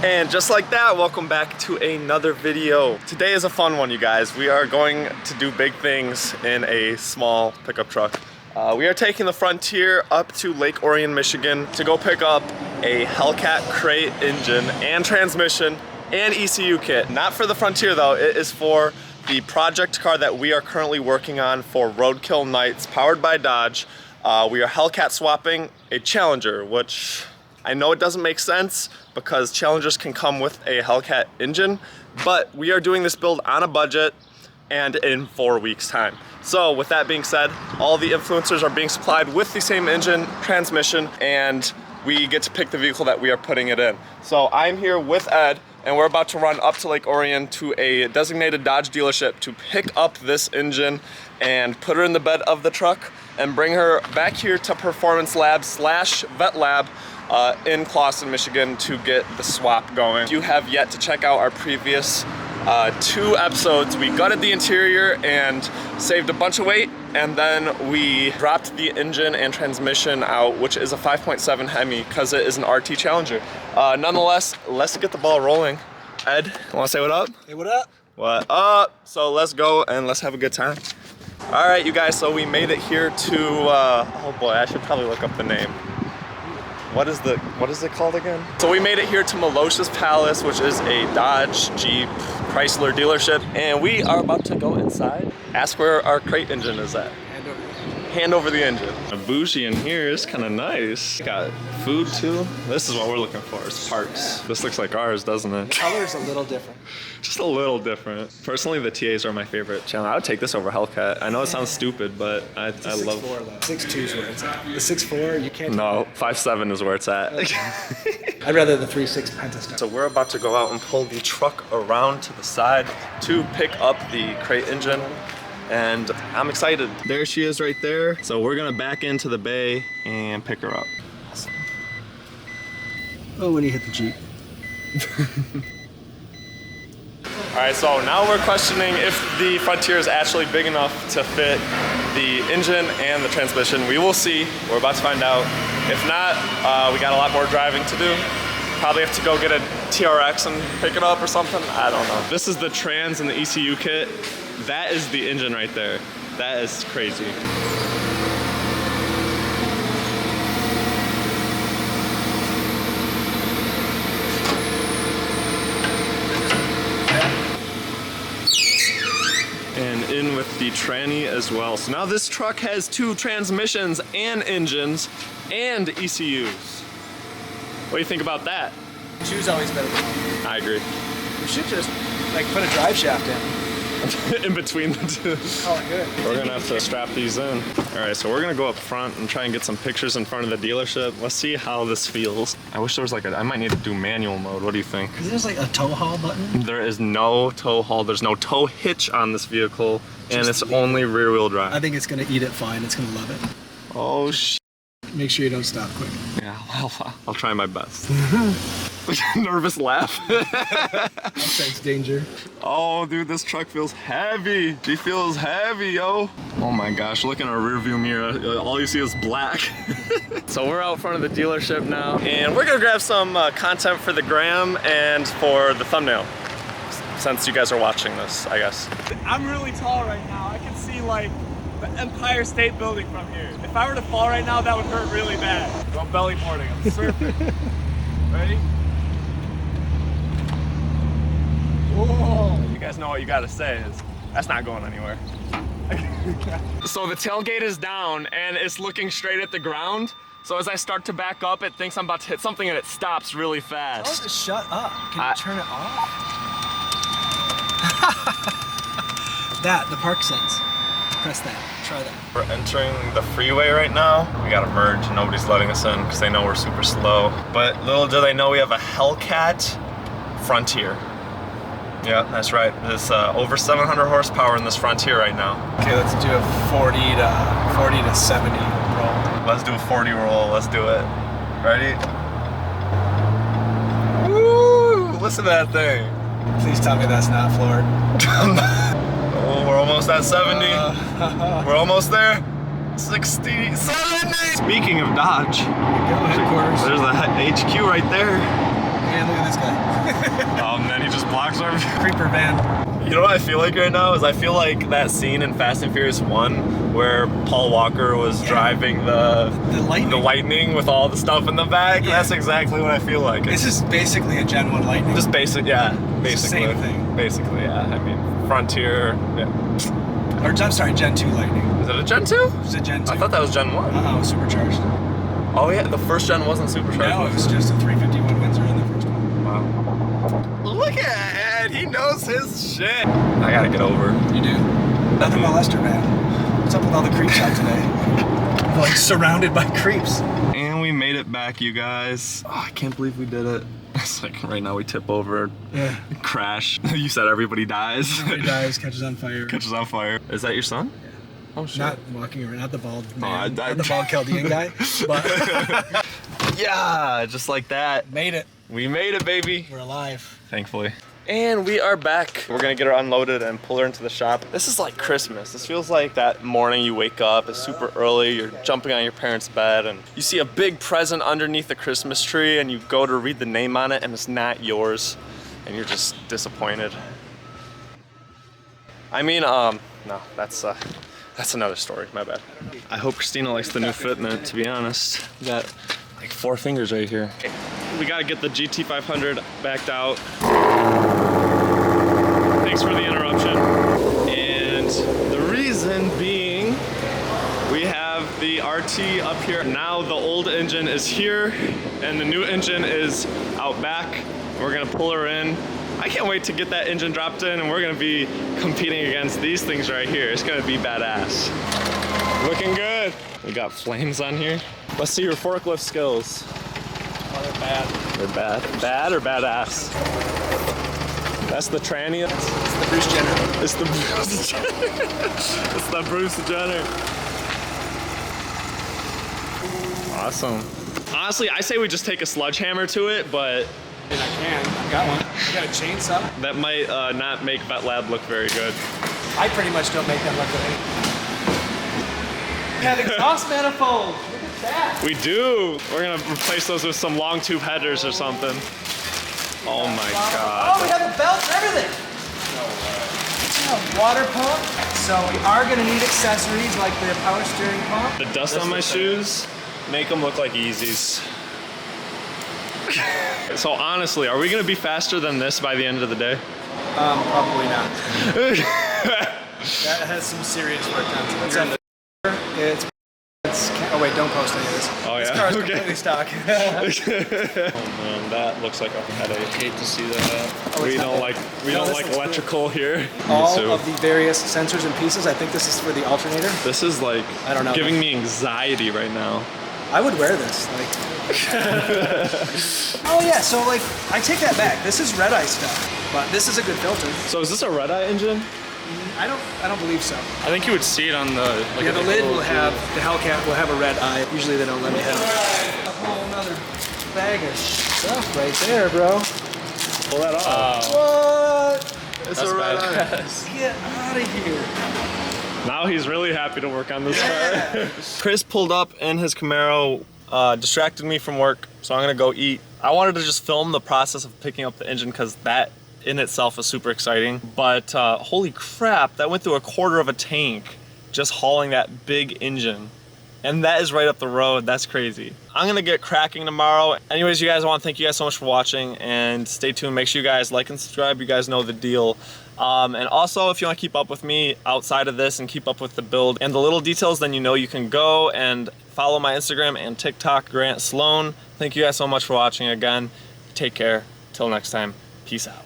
And just like that, welcome back to another video. Today is a fun one, you guys. We are going to do big things in a small pickup truck. We are taking the Frontier up to Lake Orion, Michigan to go pick up a Hellcat crate engine and transmission and ECU kit. Not for the Frontier though, it is for the project car that we are currently working on for Roadkill Nights, powered by Dodge. We are Hellcat swapping a Challenger, which I know it doesn't make sense because Challengers can come with a Hellcat engine, but we are doing this build on a budget and in 4 weeks time. So with that being said, all the influencers are being supplied with the same engine, transmission, and we get to pick the vehicle that we are putting it in. So I'm here with Ed, and we're about to run up to Lake Orion to a designated Dodge dealership to pick up this engine and put her in the bed of the truck and bring her back here to Performance Lab / Vet Lab in Clawson, Michigan to get the swap going. If you have yet to check out our previous 2 episodes, we gutted the interior and saved a bunch of weight, and then we dropped the engine and transmission out, which is a 5.7 Hemi because it is an RT Challenger. Nonetheless, let's get the ball rolling. Ed, wanna say what up? Hey, what up? What up? So let's go and let's have a good time. All right, you guys, so we made it here to, oh boy, I should probably look up the name. What is it called again? So we made it here to Melosha's Palace, which is a Dodge, Jeep, Chrysler dealership, and we are about to go inside, ask where our crate engine is at. Hand over the engine. A bougie in here is kind of nice. Got food too. This is what we're looking for, is parts. This looks like ours, doesn't it? The color's a little different. Just a little different. Personally, the TAs are my favorite channel. I would take this over Hellcat. I know it sounds stupid, but I love. 6'2" is where it's at. The 6'4", you can't. No, 5'7" is where it's at. I'd rather the 3.6 Pentastar. So we're about to go out and pull the truck around to the side to pick up the crate engine, and I'm excited. There she is right there. So we're gonna back into the bay and pick her up. Awesome. Oh, when you hit the Jeep. All right, so now we're questioning if the Frontier is actually big enough to fit the engine and the transmission. We will see. We're about to find out. If not, we got a lot more driving to do. Probably have to go get a TRX and pick it up or something. I don't know. This is the trans and the ECU kit. That is the engine right there. That is crazy. And in with the tranny as well. So now this truck has 2 transmissions and engines and ECUs. What do you think about that? Two's always better than one. I agree. You should just like put a drive shaft in. In between the 2. Oh, good. We're gonna have to strap these in. All right, so we're gonna go up front and try and get some pictures in front of the dealership. Let's see how this feels. I wish there was I might need to do manual mode. What do you think? Is there like a tow haul button? There is no tow haul. There's no tow hitch on this vehicle, and it's only rear wheel drive. I think it's gonna eat it fine. It's gonna love it. Oh, sh. Make sure you don't stop quick. Yeah, well, I'll try my best. Nervous laugh. That sense danger. Oh, dude, this truck feels heavy. She feels heavy, yo. Oh my gosh, look in our rear view mirror. All you see is black. So we're out front of the dealership now, and we're gonna grab some content for the gram and for the thumbnail, since you guys are watching this, I guess. I'm really tall right now. I can see like the Empire State Building from here. If I were to fall right now, that would hurt really bad. I'm belly boarding, I'm surfing. Ready? Whoa. You guys know what you gotta say is, that's not going anywhere. So the tailgate is down and it's looking straight at the ground. So as I start to back up, it thinks I'm about to hit something and it stops really fast. Tell it to shut up. Can you turn it off? The park sense. Press that. Try that. We're entering the freeway right now. We gotta merge. Nobody's letting us in because they know we're super slow. But little do they know we have a Hellcat Frontier. Yeah, that's right. There's over 700 horsepower in this Frontier right now. Okay, let's do a 40 to 70 roll. Let's do a 40 roll. Let's do it. Ready? Woo! Listen to that thing. Please tell me that's not floored. Oh, we're almost at 70. We're almost there. 60, 70. Speaking of Dodge, headquarters. there's the HQ right there. man, look at this guy. And then he just blocks our Creeper van. You know what I feel like right now is I feel like that scene in Fast and Furious 1 where Paul Walker was driving the lightning with all the stuff in the back. Yeah. That's exactly what I feel like. This is basically a Gen 1 Lightning. Just basic, yeah. It's the Basically. same thing. Basically, yeah. I mean, Frontier. Yeah. Or I'm sorry, Gen 2 Lightning. Is it a Gen 2? It's a Gen 2. I thought that was Gen 1. Uh-oh, supercharged. Oh yeah, the first Gen wasn't supercharged. No, it was just a 351 Windsor in the first one. Wow. Look at Ed, he knows his shit. I gotta get over. You do. Nothing molester, man. What's up with all the creeps out today? We're like surrounded by creeps. And we made it back, you guys. Oh, I can't believe we did it. It's like right now we tip over, crash. You said everybody dies. Everybody dies, catches on fire. Catches on fire. Is that your son? Yeah. Oh shit. Not walking around, not the bald man, I not the bald Chaldean guy, but yeah, just like that. made it. We made it, baby. We're alive. Thankfully. And we are back. We're gonna get her unloaded and pull her into the shop. This is like Christmas. This feels like that morning you wake up, it's super early, you're jumping on your parents' bed and you see a big present underneath the Christmas tree and you go to read the name on it and it's not yours and you're just disappointed. I mean, no, that's another story, my bad. I hope Christina likes the new fitment, to be honest. We got like 4 fingers right here. We gotta get the GT500 backed out. Thanks for the interruption. And the reason being, we have the RT up here. Now the old engine is here and the new engine is out back. We're gonna pull her in. I can't wait to get that engine dropped in and we're gonna be competing against these things right here. It's gonna be badass. Looking good. We got flames on here. Let's see your forklift skills. Oh, they're bad. They're bad. Bad or badass? That's the tranny. It's the Bruce Jenner. It's the Bruce Jenner. It's the Bruce Jenner. Awesome. Honestly, I say we just take a sledgehammer to it, but And I can. I've got one. I got a chainsaw. that might not make Vet Lab look very good. I pretty much don't make that look good. We have exhaust manifold. Look at that. We do. We're gonna replace those with some long tube headers or something. Oh my Oh, god. we have a belt and everything. Yeah, water pump. So we are gonna need accessories like the power steering pump. The dust on my shoes make them look like Yeezys. So honestly, are we gonna be faster than this by the end of the day? Probably not. That has some serious work done to it. It's oh wait, don't post any of this. Oh This yeah, car's okay. completely stock. Oh man, that looks like a headache. I hate to see that. We don't like electrical here. All So, of the various sensors and pieces. I think this is for the alternator. this is like I don't know. giving me anxiety right now. I would wear this. Like. Oh yeah, so like I take that back. This is Redeye stuff, but this is a good filter. So is this a Redeye engine? I don't believe so. I think you would see it on the Yeah, the lid will have the Hellcat will have a red eye. Usually they don't let me have a whole another bag of stuff right there, bro. Pull that off. What? It's a Redeye. Get out of here. Now he's really happy to work on this car. Chris pulled up in his Camaro, distracted me from work, so I'm gonna go eat. I wanted to just film the process of picking up the engine because that in itself is super exciting. But holy crap, that went through a quarter of a tank just hauling that big engine. And that is right up the road. That's crazy. I'm gonna get cracking tomorrow. Anyways, you guys, I want to thank you guys so much for watching and stay tuned. Make sure you guys like and subscribe. You guys know the deal. And also, if you want to keep up with me outside of this and keep up with the build and the little details, then you know you can go and follow my Instagram and TikTok, Grant Sloan. Thank you guys so much for watching again. Take care. Till next time. Peace out.